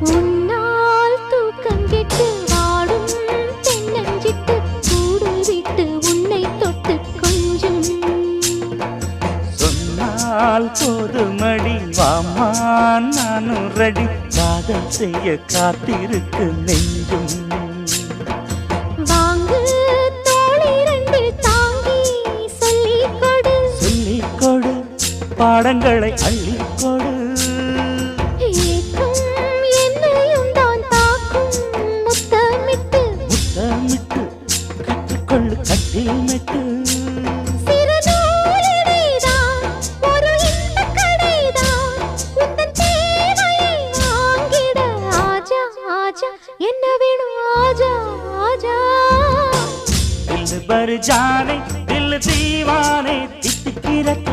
உன்னால் தூக்கம் கெட்டு வாடும் தென்னஞ்சிட்டு கூடு விட்டு உன்னை தொட்டு கொஞ்சம் சொன்னால் போதுமடி வாமா நானும் ரெடி காதல் செய்ய காத்திருக்கு நெஞ்சும் வாங்கு தோளை ரெண்டு தாங்கி சொல்லிக் கொடு சொல்லிக் கொடு பாடங்களை அள்ளிக் கொடு ஏக்கும் என்னையும் தான் தாக்கும் முத்தமிட்டு முத்தமிட்டு கற்றுக்கொள்ளு கட்டில் மெட்டு சிறு நூலிழைதான் ஒரு இன்பக் கடைதான் உந்தன் தேவையை வாங்கிட ஆஜா ஆஜா என்ன வேணும் ஆஜா ஆஜா दिल भर जाने दिल दीवाने तितकी रख